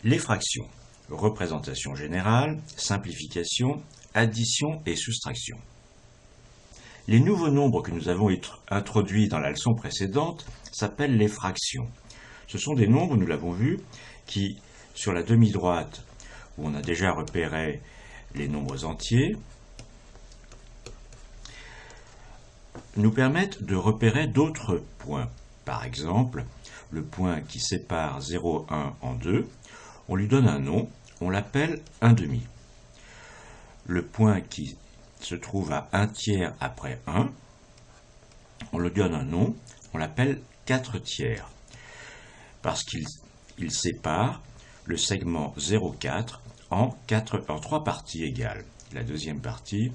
Les fractions, représentation générale, simplification, addition et soustraction. Les nouveaux nombres que nous avons introduits dans la leçon précédente s'appellent les fractions. Ce sont des nombres, nous l'avons vu, qui, sur la demi-droite, où on a déjà repéré les nombres entiers, nous permettent de repérer d'autres points. Par exemple, le point qui sépare 0,1 en deux, on lui donne un nom, on l'appelle 1/2. Le point qui se trouve à 1/3 après 1, on lui donne un nom, on l'appelle 4/3, parce qu'il sépare le segment 0,4 en 3 parties égales, la deuxième partie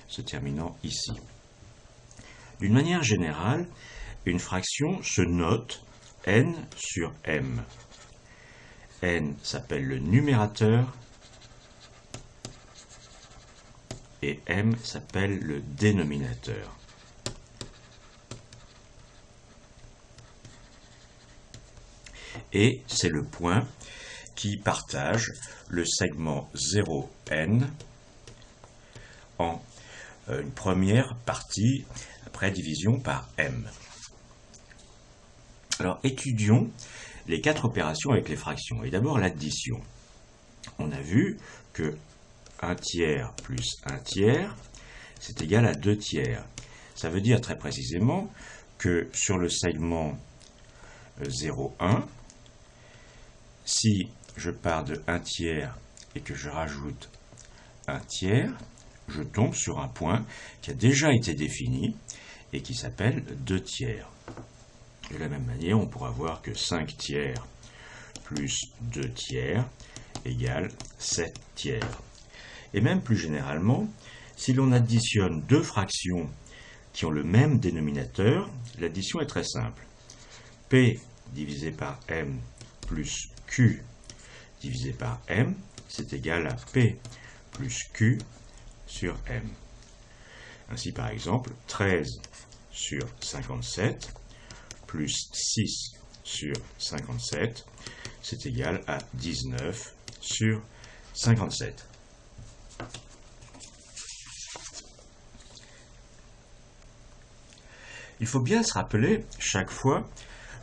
se terminant ici. D'une manière générale, une fraction se note n sur m. n s'appelle le numérateur et m s'appelle le dénominateur. Et c'est le point qui partage le segment 0n en une première partie après division par m. Alors étudions les 4 opérations avec les fractions. Et d'abord l'addition. On a vu que 1/3 plus 1/3, c'est égal à 2/3. Ça veut dire très précisément que sur le segment 0,1, si je pars de 1/3 et que je rajoute 1/3, je tombe sur un point qui a déjà été défini et qui s'appelle 2/3. De la même manière, on pourra voir que 5/3 plus 2/3 égale 7/3. Et même plus généralement, si l'on additionne deux fractions qui ont le même dénominateur, l'addition est très simple. P divisé par M plus Q divisé par M, c'est égal à P plus Q sur M. Ainsi, par exemple, 13 sur 57 plus 6 sur 57, c'est égal à 19 sur 57. Il faut bien se rappeler chaque fois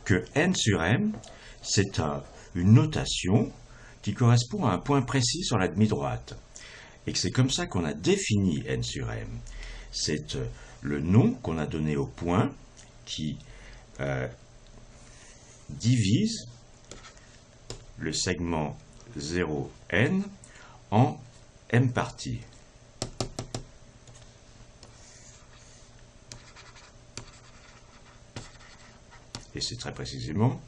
que n sur m, c'est une notation qui correspond à un point précis sur la demi-droite. Et que c'est comme ça qu'on a défini n sur m. C'est le nom qu'on a donné au point qui divise le segment 0n en m parties. Et c'est très précisément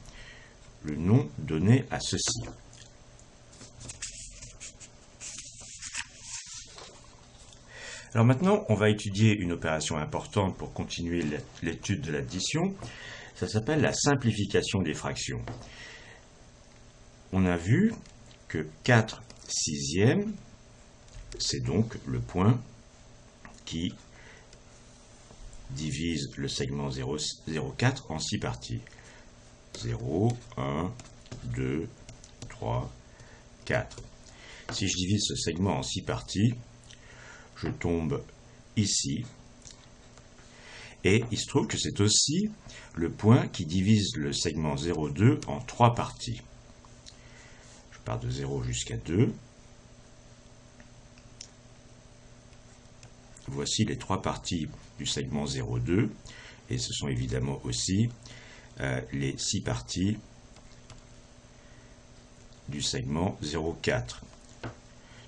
le nom donné à ceci. Alors maintenant, on va étudier une opération importante pour continuer l'étude de l'addition. Ça s'appelle la simplification des fractions. On a vu que 4/6, c'est donc le point qui divise le segment 0,4 en 6 parties. 0, 1, 2, 3, 4. Si je divise ce segment en 6 parties, je tombe ici. Et il se trouve que c'est aussi le point qui divise le segment 0,2 en 3 parties. Je pars de 0 jusqu'à 2. Voici les 3 parties du segment 0,2. Et ce sont évidemment aussi les 6 parties du segment 0,4.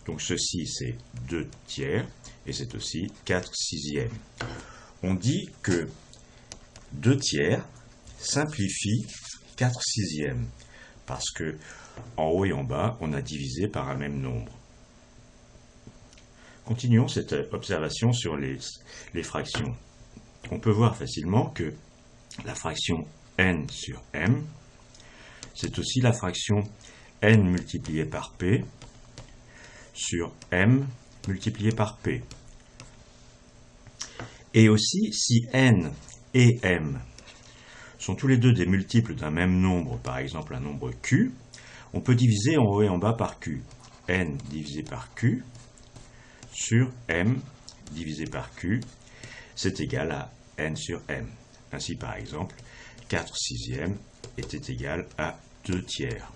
Donc ceci, c'est 2/3 et c'est aussi 4/6. On dit que 2/3 simplifie 4/6 parce que en haut et en bas, on a divisé par un même nombre. Continuons cette observation sur les fractions. On peut voir facilement que la fraction n sur m, c'est aussi la fraction n multiplié par p sur m multiplié par p. Et aussi, si n et m sont tous les deux des multiples d'un même nombre, par exemple un nombre q, On peut diviser en haut et en bas par q. n divisé par q sur m divisé par q, c'est égal à n sur m. Ainsi, par exemple, 4 sixièmes était égal à 2 tiers.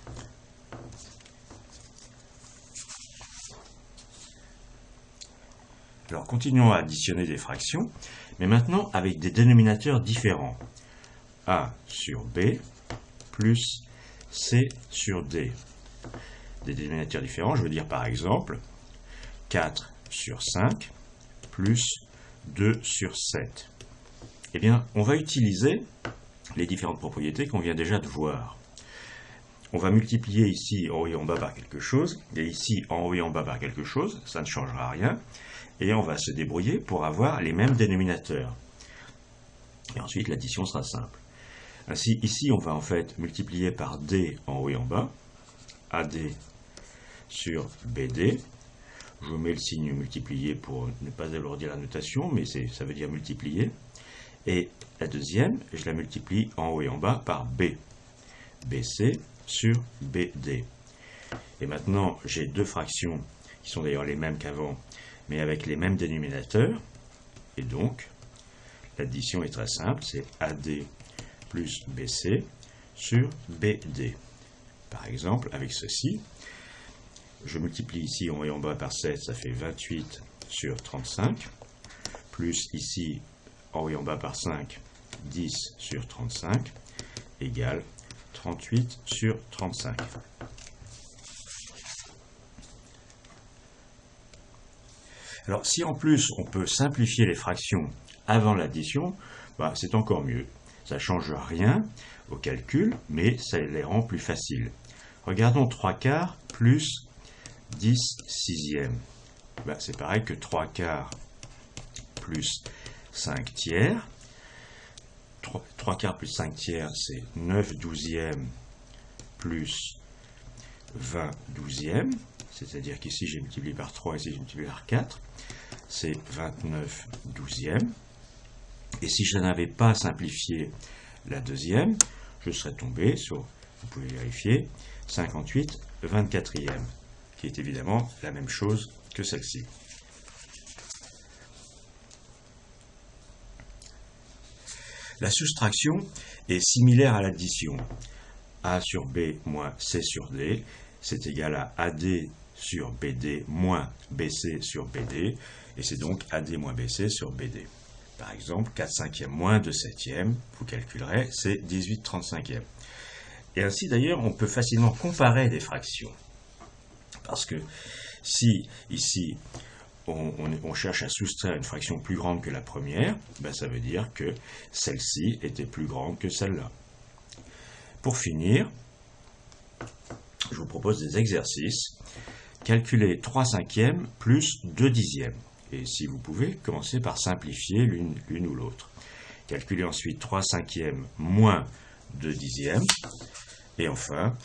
Alors, continuons à additionner des fractions, mais maintenant avec des dénominateurs différents. A sur B plus C sur D. Des dénominateurs différents, je veux dire par exemple 4 sur 5 plus 2 sur 7. Eh bien, on va utiliser les différentes propriétés qu'on vient déjà de voir. On va multiplier ici en haut et en bas par quelque chose, et ici en haut et en bas par quelque chose, ça ne changera rien, et on va se débrouiller pour avoir les mêmes dénominateurs. Et ensuite, l'addition sera simple. Ainsi, ici, on va en fait multiplier par D en haut et en bas, AD sur BD. Je mets le signe multiplier pour ne pas alourdir la notation, mais ça veut dire multiplier. Et la deuxième, je la multiplie en haut et en bas par B, BC sur BD. Et maintenant, j'ai deux fractions qui sont d'ailleurs les mêmes qu'avant, mais avec les mêmes dénominateurs. Et donc, l'addition est très simple, c'est AD plus BC sur BD. Par exemple, avec ceci, je multiplie ici en haut et en bas par 7, ça fait 28 sur 35, plus ici en haut et en bas par 5, 10 sur 35, égale 38 sur 35. Alors, si en plus on peut simplifier les fractions avant l'addition, c'est encore mieux. Ça ne change rien au calcul, mais ça les rend plus faciles. Regardons 3 quarts plus 10 sixièmes. C'est pareil que 3 quarts plus 5 tiers. 3 quarts plus 5 tiers, c'est 9 douzièmes plus 20 douzièmes. C'est-à-dire qu'ici, j'ai multiplié par 3, ici, j'ai multiplié par 4. C'est 29 douzièmes. Et si je n'avais pas simplifié la deuxième, je serais tombé sur, vous pouvez vérifier, 58 24e, qui est évidemment la même chose que celle-ci. La soustraction est similaire à l'addition. A sur B moins C sur D, c'est égal à AD sur BD moins BC sur BD, et c'est donc AD moins BC sur BD. Par exemple, 4 cinquièmes moins 2 septièmes, vous calculerez, c'est 18 35e. Et ainsi d'ailleurs, on peut facilement comparer des fractions. Parce que si ici, on cherche à soustraire une fraction plus grande que la première, ça veut dire que celle-ci était plus grande que celle-là. Pour finir, je vous propose des exercices. Calculez 3 cinquièmes plus 2 dixièmes. Et si vous pouvez, commencez par simplifier l'une ou l'autre. Calculez ensuite 3 cinquièmes moins 2 dixièmes. Et enfin,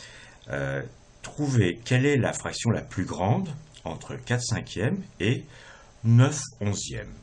trouvez quelle est la fraction la plus grande entre 4 cinquièmes et 9 onzièmes.